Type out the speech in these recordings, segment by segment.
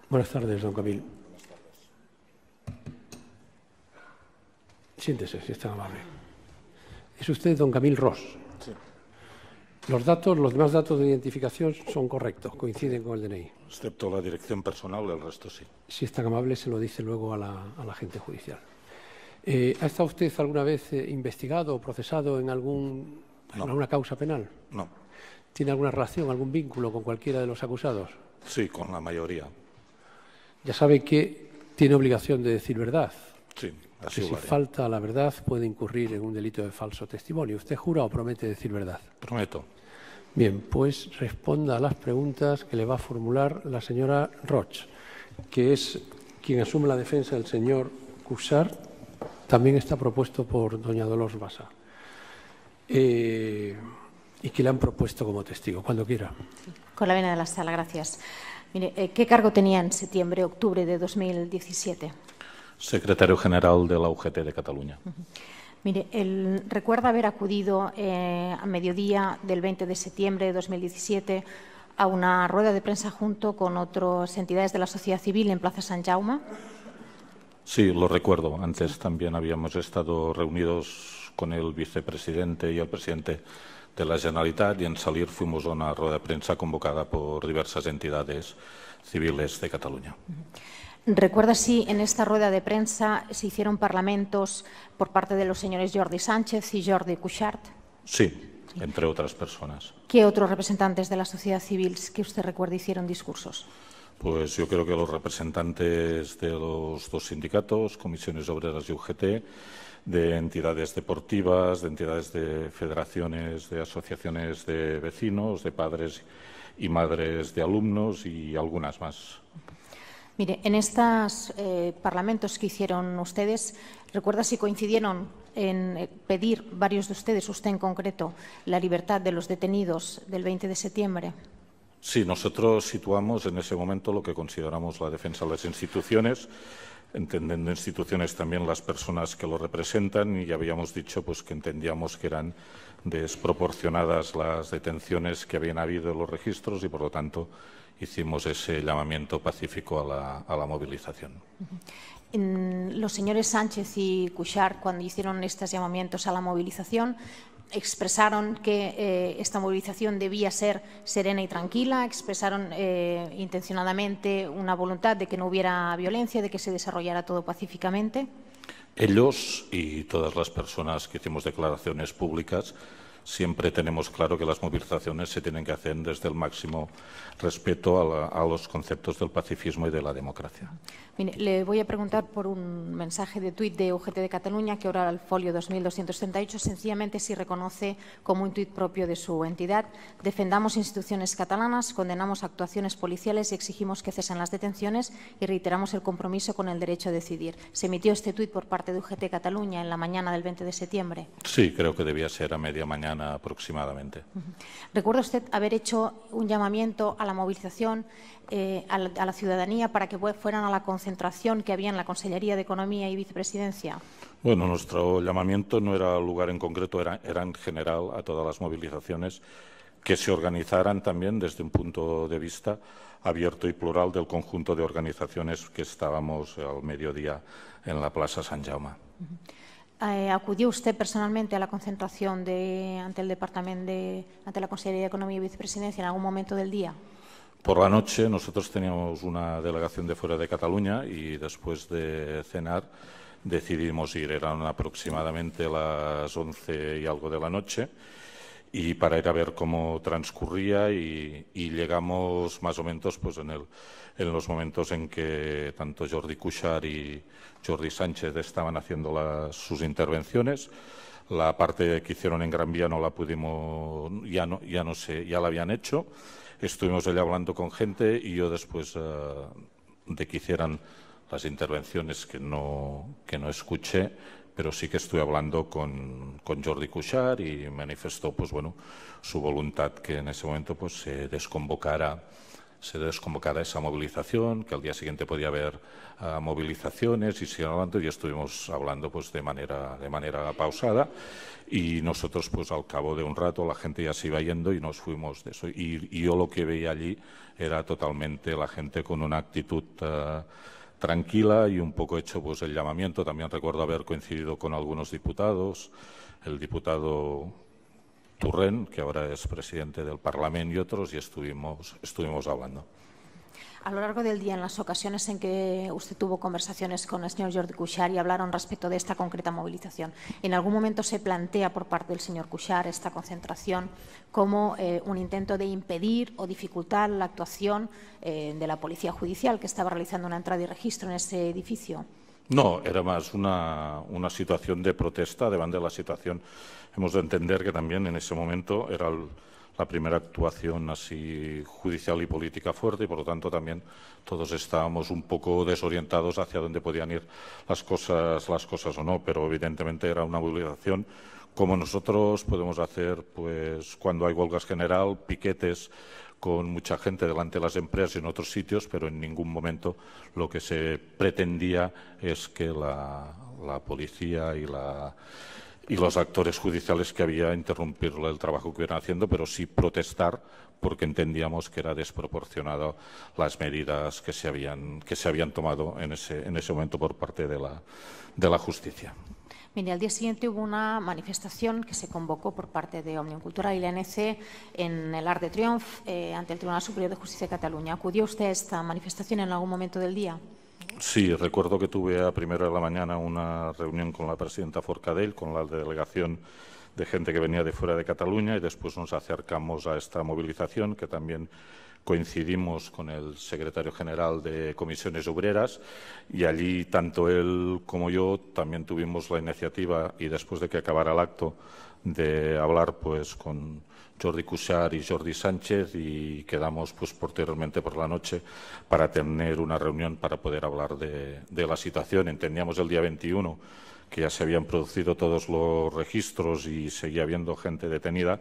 Buenas tardes, don Camil. Siéntese, si es tan amable. Es usted don Camil Ros. Sí. Los demás datos de identificación son correctos, coinciden con el DNI. Excepto la dirección personal, el resto sí. Si es tan amable, se lo dice luego a la agente judicial. ¿Ha estado usted alguna vez investigado o procesado en alguna causa penal? No. ¿Tiene alguna relación, algún vínculo con cualquiera de los acusados? Sí, con la mayoría. Ya sabe que tiene obligación de decir verdad. Sí, Que así si lo haré. falta a la verdad puede incurrir en un delito de falso testimonio. ¿Usted jura o promete decir verdad? Prometo. Bien, pues responda a las preguntas que le va a formular la señora Roch, que es quien asume la defensa del señor Cuixart. También está propuesto por doña Dolors Bassa. Y que le han propuesto como testigo. Cuando quiera. Con la venia de la sala, gracias. Mire, ¿qué cargo tenía en septiembre-octubre de 2017? Secretario General de la UGT de Cataluña. Mire, recuerda haber acudido a mediodía del 20 de septiembre de 2017 a una rueda de prensa junto con otras entidades de la sociedad civil en Plaza Sant Jaume. Sí, lo recuerdo. Antes también habíamos estado reunidos con el vicepresidente y el presidente de la Generalitat y en salir fuimos a una rueda de prensa convocada por diversas entidades civiles de Cataluña. ¿Recuerda si en esta rueda de prensa se hicieron parlamentos por parte de los señores Jordi Sánchez y Jordi Cuixart? Sí, entre otras personas. ¿Qué otros representantes de la sociedad civil que usted recuerda hicieron discursos? Pues yo creo que los representantes de los dos sindicatos, Comisiones Obreras y UGT, de entidades deportivas, de entidades de federaciones, de asociaciones de vecinos, de padres y madres de alumnos y algunas más. Mire, en estos parlamentos que hicieron ustedes, ¿recuerda si coincidieron en pedir varios de ustedes, usted en concreto, la libertad de los detenidos del 20 de septiembre? Sí, nosotros situamos en ese momento lo que consideramos la defensa de las instituciones, entendiendo instituciones también las personas que lo representan, y habíamos dicho pues, que entendíamos que eran desproporcionadas las detenciones que habían habido en los registros y, por lo tanto, hicimos ese llamamiento pacífico a la movilización. Los señores Sánchez y Cuixart, cuando hicieron estos llamamientos a la movilización, expresaron que esta movilización debía ser serena y tranquila, expresaron intencionadamente una voluntad de que no hubiera violencia, de que se desarrollara todo pacíficamente. Ellos y todas las personas que hicimos declaraciones públicas siempre tenemos claro que las movilizaciones se tienen que hacer desde el máximo respeto a los conceptos del pacifismo y de la democracia. Mire, le voy a preguntar por un mensaje de tuit de UGT de Cataluña que ahora al folio 2238, sencillamente si reconoce como un tuit propio de su entidad: defendamos instituciones catalanas, condenamos actuaciones policiales y exigimos que cesen las detenciones y reiteramos el compromiso con el derecho a decidir. ¿Se emitió este tuit por parte de UGT Cataluña en la mañana del 20 de septiembre? Sí, creo que debía ser a media mañana aproximadamente. ¿Recuerda usted haber hecho un llamamiento a la movilización a la ciudadanía para que fueran a la concentración que había en la Consellería de Economía y Vicepresidencia? Bueno, nuestro llamamiento no era lugar en concreto, era en general a todas las movilizaciones que se organizaran también desde un punto de vista abierto y plural del conjunto de organizaciones que estábamos al mediodía en la Plaza Sant Jaume. ¿Acudió usted personalmente a la concentración ante el Departamento ante la Consellería de Economía y Vicepresidencia en algún momento del día? Por la noche nosotros teníamos una delegación de fuera de Cataluña y después de cenar decidimos ir. Eran aproximadamente las 11 y algo de la noche, y para ir a ver cómo transcurría, y llegamos más o menos pues, en los momentos en que tanto Jordi Cuixart y Jordi Sánchez estaban haciendo sus intervenciones. La parte que hicieron en Gran Vía no la pudimos, ya la habían hecho. Estuvimos allá hablando con gente y yo después de que hicieran las intervenciones que no escuché, pero sí que estuve hablando con Jordi Cuixart y manifestó pues, bueno, su voluntad que en ese momento pues, se desconvocara se desconvocara esa movilización, que al día siguiente podía haber movilizaciones y siguen hablando, y estuvimos hablando pues de manera pausada, y nosotros pues al cabo de un rato la gente ya se iba yendo y nos fuimos de eso. Y yo lo que veía allí era totalmente la gente con una actitud tranquila y un poco hecho pues el llamamiento. También recuerdo haber coincidido con algunos diputados, el diputado Turren, que ahora es presidente del Parlamento, y otros, y estuvimos hablando. A lo largo del día, en las ocasiones en que usted tuvo conversaciones con el señor Jordi Cuixart y hablaron respecto de esta concreta movilización, ¿en algún momento se plantea por parte del señor Cuixart esta concentración como un intento de impedir o dificultar la actuación de la Policía Judicial, que estaba realizando una entrada y registro en ese edificio? No, era más una situación de protesta davant de la situación. Hemos de entender que también en ese momento era la primera actuación así judicial y política fuerte, y por lo tanto también todos estábamos un poco desorientados hacia dónde podían ir las cosas o no, pero evidentemente era una movilización como nosotros podemos hacer pues cuando hay huelgas general, piquetes con mucha gente delante de las empresas y en otros sitios, pero en ningún momento lo que se pretendía es que la policía y los actores judiciales que había interrumpir el trabajo que iban haciendo, pero sí protestar porque entendíamos que era desproporcionado las medidas que se habían tomado en ese momento por parte de la justicia. Mire, al día siguiente hubo una manifestación que se convocó por parte de Òmnium Cultural y la ANC en el Arc de Triomphe ante el Tribunal Superior de Justicia de Cataluña. ¿Acudió usted a esta manifestación en algún momento del día? Sí, recuerdo que tuve a primera de la mañana una reunión con la presidenta Forcadell, con la delegación de gente que venía de fuera de Cataluña, y después nos acercamos a esta movilización, que también coincidimos con el secretario general de Comisiones Obreras, y allí tanto él como yo también tuvimos la iniciativa, y después de que acabara el acto, de hablar pues con Jordi Cuixart y Jordi Sánchez, y quedamos pues posteriormente por la noche para tener una reunión para poder hablar de la situación. Entendíamos el día 21 que ya se habían producido todos los registros y seguía habiendo gente detenida,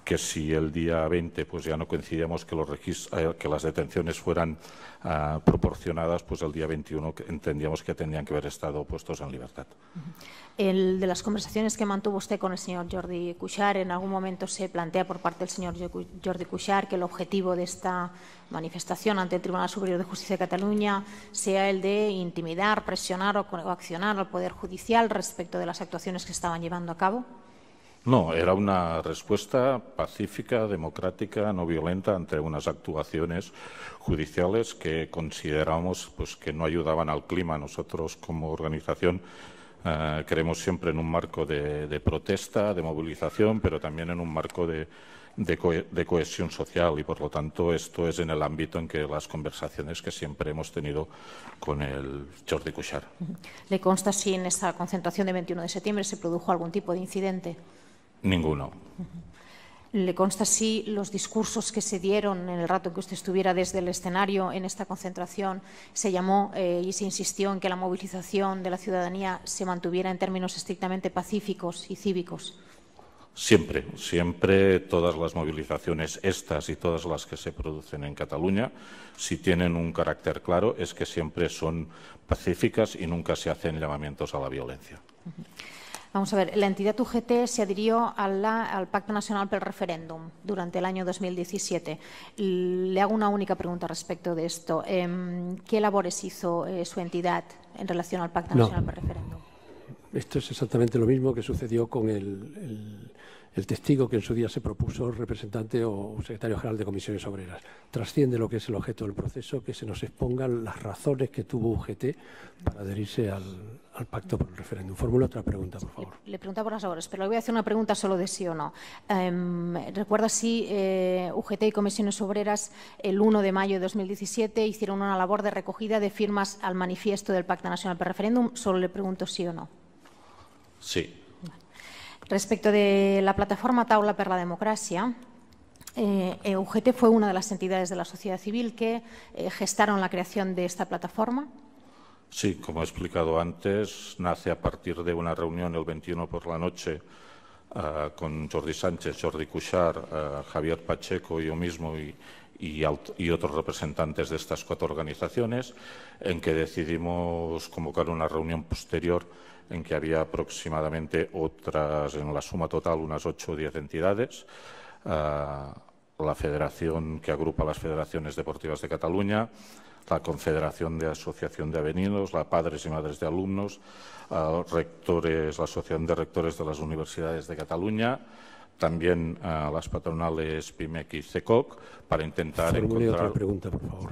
que si el día 20 pues ya no coincidíamos que las detenciones fueran proporcionadas, pues el día 21 entendíamos que tendrían que haber estado puestos en libertad. De las conversaciones que mantuvo usted con el señor Jordi Cuixart, ¿en algún momento se plantea por parte del señor Jordi Cuixart que el objetivo de esta manifestación ante el Tribunal Superior de Justicia de Cataluña sea el de intimidar, presionar o coaccionar al Poder Judicial respecto de las actuaciones que estaban llevando a cabo? No, era una respuesta pacífica, democrática, no violenta ante unas actuaciones judiciales que consideramos pues, que no ayudaban al clima. Nosotros, como organización, creemos siempre en un marco de protesta, de movilización, pero también en un marco de cohesión social, y por lo tanto esto es en el ámbito en que las conversaciones que siempre hemos tenido con el Jordi Cuixart. ¿Le consta si en esta concentración de 21 de septiembre se produjo algún tipo de incidente? Ninguno. ¿Le consta si los discursos que se dieron en el rato que usted estuviera desde el escenario en esta concentración se llamó y se insistió en que la movilización de la ciudadanía se mantuviera en términos estrictamente pacíficos y cívicos? Siempre, siempre todas las movilizaciones, estas y todas las que se producen en Cataluña, si tienen un carácter claro, es que siempre son pacíficas y nunca se hacen llamamientos a la violencia. Vamos a ver, la entidad UGT se adhirió al Pacto Nacional pel Referéndum durante el año 2017. Le hago una única pregunta respecto de esto. ¿Qué labores hizo su entidad en relación al Pacto Nacional pel Referéndum? Esto es exactamente lo mismo que sucedió con el testigo que en su día se propuso representante o secretario general de Comisiones Obreras. Trasciende lo que es el objeto del proceso, que se nos expongan las razones que tuvo UGT para adherirse al pacto por el referéndum. Formula otra pregunta, por favor. Le pregunto por las labores, pero le voy a hacer una pregunta solo de sí o no. ¿Recuerda si UGT y Comisiones Obreras el 1 de mayo de 2017 hicieron una labor de recogida de firmas al manifiesto del Pacto Nacional pel Referéndum? Solo le pregunto sí o no. Sí. Respecto de la plataforma Taula per la Democràcia, UGT fue una de las entidades de la sociedad civil que gestaron la creación de esta plataforma. Sí, como he explicado antes, nace a partir de una reunión el 21 por la noche con Jordi Sánchez, Jordi Cuixart, Javier Pacheco y yo mismo, y y otros representantes de estas 4 organizaciones, en que decidimos convocar una reunión posterior en que había aproximadamente otras, en la suma total, unas 8 o 10 entidades. La federación que agrupa las federaciones deportivas de Cataluña, la Confederación de Asociación de Avenidos, la Padres y Madres de Alumnos, rectores, la Asociación de Rectores de las Universidades de Cataluña, también las patronales PIMEC y CECOC, para intentar encontrar... otra pregunta, por favor.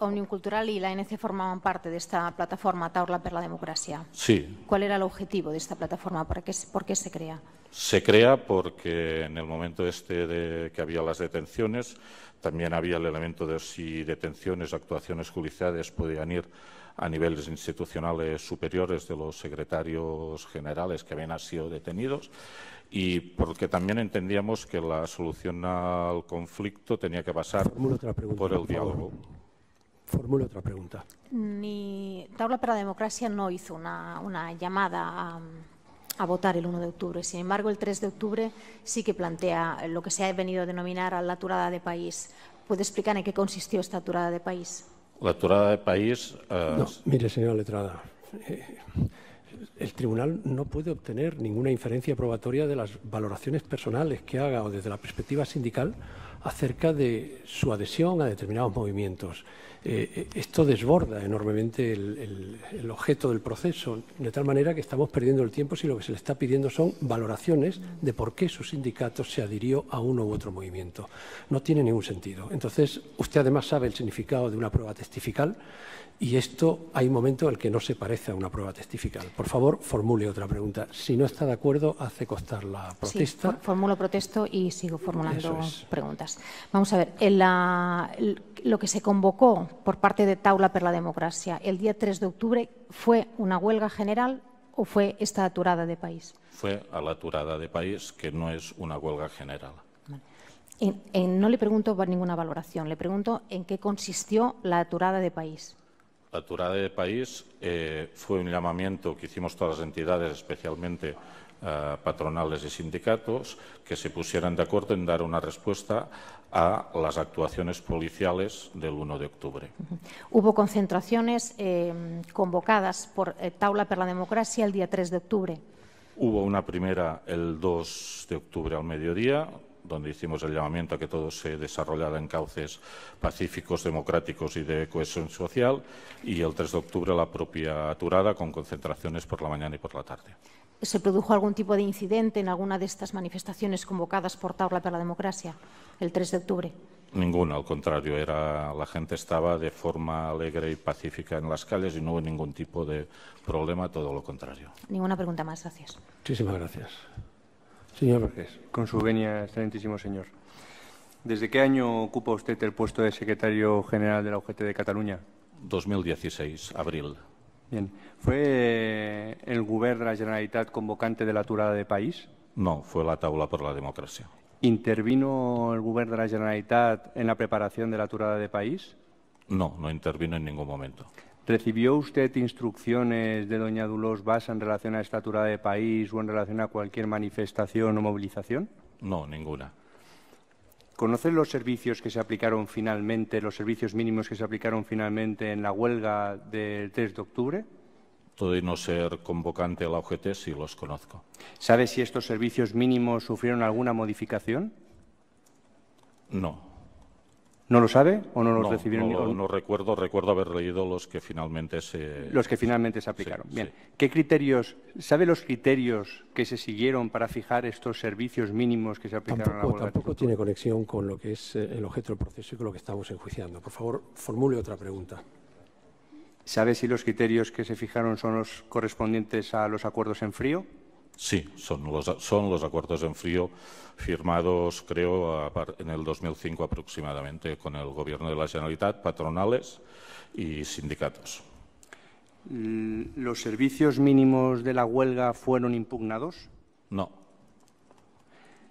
Òmnium Cultural y la ANC formaban parte de esta plataforma Taula per la Democracia. Sí. ¿Cuál era el objetivo de esta plataforma? ¿Por qué se crea? Se crea porque en el momento de que había las detenciones, también había el elemento de si detenciones, actuaciones judiciales podían ir a niveles institucionales superiores de los secretarios generales que habían sido detenidos, y porque también entendíamos que la solución al conflicto tenía que pasar por el diálogo. Formule otra pregunta. Taula per la Democracia no hizo una llamada a votar el 1 de octubre. Sin embargo, el 3 de octubre sí que plantea lo que se ha venido a denominar la aturada de país. ¿Puede explicar en qué consistió esta aturada de país? La aturada de país... No, mire, señora letrada, el tribunal no puede obtener ninguna inferencia probatoria de las valoraciones personales que haga o desde la perspectiva sindical acerca de su adhesión a determinados movimientos. Esto desborda enormemente el objeto del proceso, de tal manera que estamos perdiendo el tiempo si lo que se le está pidiendo son valoraciones de por qué su sindicato se adhirió a uno u otro movimiento. No tiene ningún sentido. Entonces, usted además sabe el significado de una prueba testifical y esto hay un momento en el que no se parece a una prueba testifical. Por favor, formule otra pregunta. Si no está de acuerdo, hace constar la protesta. Sí, formulo protesto y sigo formulando preguntas. Vamos a ver, lo que se convocó por parte de Taula per la Democracia el día 3 de octubre, ¿fue una huelga general o fue esta aturada de país? Fue a la aturada de país, que no es una huelga general. No le pregunto por ninguna valoración, le pregunto en qué consistió la aturada de país. La aturada de país fue un llamamiento que hicimos todas las entidades, especialmente patronales y sindicatos, que se pusieran de acuerdo en dar una respuesta a las actuaciones policiales del 1 de octubre. Hubo concentraciones convocadas por Taula per la Democracia el día 3 de octubre. Hubo una primera el 2 de octubre al mediodía, donde hicimos el llamamiento a que todo se desarrollara en cauces pacíficos, democráticos y de cohesión social, y el 3 de octubre la propia aturada con concentraciones por la mañana y por la tarde. ¿Se produjo algún tipo de incidente en alguna de estas manifestaciones convocadas por Taula per la Democracia el 3 de octubre? Ninguna, al contrario, la gente estaba de forma alegre y pacífica en las calles y no hubo ningún tipo de problema, todo lo contrario. Ninguna pregunta más, gracias. Muchísimas gracias. Señor Vergés. Con su venia, excelentísimo señor. ¿Desde qué año ocupa usted el puesto de secretario general de la UGT de Cataluña? 2016, abril. Bien. ¿Fue el Govern de la Generalitat convocante de la aturada de país? No, fue la Taula per la Democracia. ¿Intervino el Govern de la Generalitat en la preparación de la aturada de país? No, no intervino en ningún momento. ¿Recibió usted instrucciones de doña Dolors Bassa en relación a esta aturada de país o en relación a cualquier manifestación o movilización? No, ninguna. ¿Conoce los servicios que se aplicaron finalmente, los servicios mínimos que se aplicaron finalmente en la huelga del 3 de octubre? Todo y no ser convocante a la UGT, sí los conozco. ¿Sabe si estos servicios mínimos sufrieron alguna modificación? No. ¿No lo sabe o no los recibieron? No recuerdo haber leído los que finalmente se... Los que finalmente se aplicaron. Sí, bien. sí. ¿Qué criterios, sabe los criterios que se siguieron para fijar estos servicios mínimos que se aplicaron a la huelga? Tampoco tiene conexión con lo que es el objeto del proceso y con lo que estamos enjuiciando. Por favor, formule otra pregunta. ¿Sabe si los criterios que se fijaron son los correspondientes a los acuerdos en frío? Sí, son los acuerdos en frío firmados, creo, en el 2005 aproximadamente, con el Gobierno de la Generalitat, patronales y sindicatos. ¿Los servicios mínimos de la huelga fueron impugnados? No.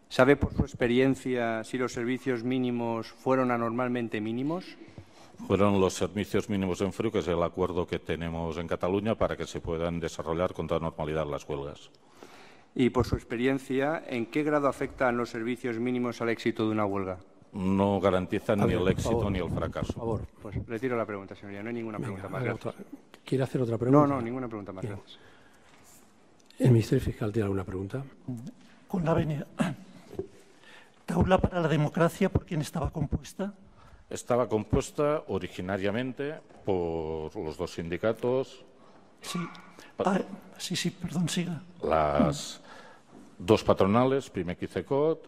¿Sabe por su experiencia si los servicios mínimos fueron anormalmente mínimos? Fueron los servicios mínimos en frío, que es el acuerdo que tenemos en Cataluña para que se puedan desarrollar con toda normalidad las huelgas. Y por su experiencia, ¿en qué grado afectan los servicios mínimos al éxito de una huelga? no garantizan A ni ver, el por éxito favor, ni el fracaso. Por favor. Pues retiro la pregunta, señoría. No hay ninguna pregunta más. Gracias. ¿Quiere hacer otra pregunta? No, ninguna pregunta más. Bien. Gracias. ¿El Ministerio Fiscal tiene alguna pregunta? Con la venia. ¿Taula para la democracia por quién estaba compuesta? Estaba compuesta originariamente por los dos sindicatos, Sí. Sí, perdón, siga. las dos patronales, Pimec y Cecot,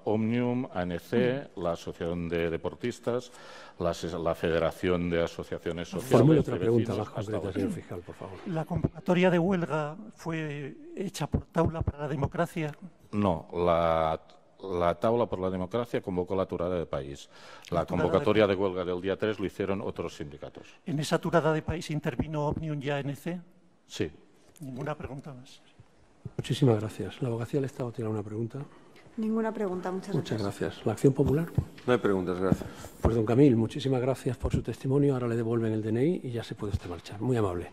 Omnium, ANC, la Asociación de Deportistas, la Federación de Asociaciones Sociales. Formule otra de pregunta vecinos, más hasta concreta, ahora. señor fiscal, por favor. ¿La convocatoria de huelga fue hecha por Taula para la democracia? No, la Taula por la Democracia convocó la aturada de país. La Aturada convocatoria de huelga del día 3 lo hicieron otros sindicatos. ¿En esa aturada de país intervino Omnium y ANC? Sí. Ninguna pregunta más. Muchísimas gracias. ¿La Abogacía del Estado tiene alguna pregunta? Ninguna pregunta, muchas Muchas gracias. gracias. ¿La Acción Popular? No hay preguntas, gracias. Pues, don Camil, muchísimas gracias por su testimonio. Ahora le devuelven el DNI y ya se puede usted marchar. Muy amable.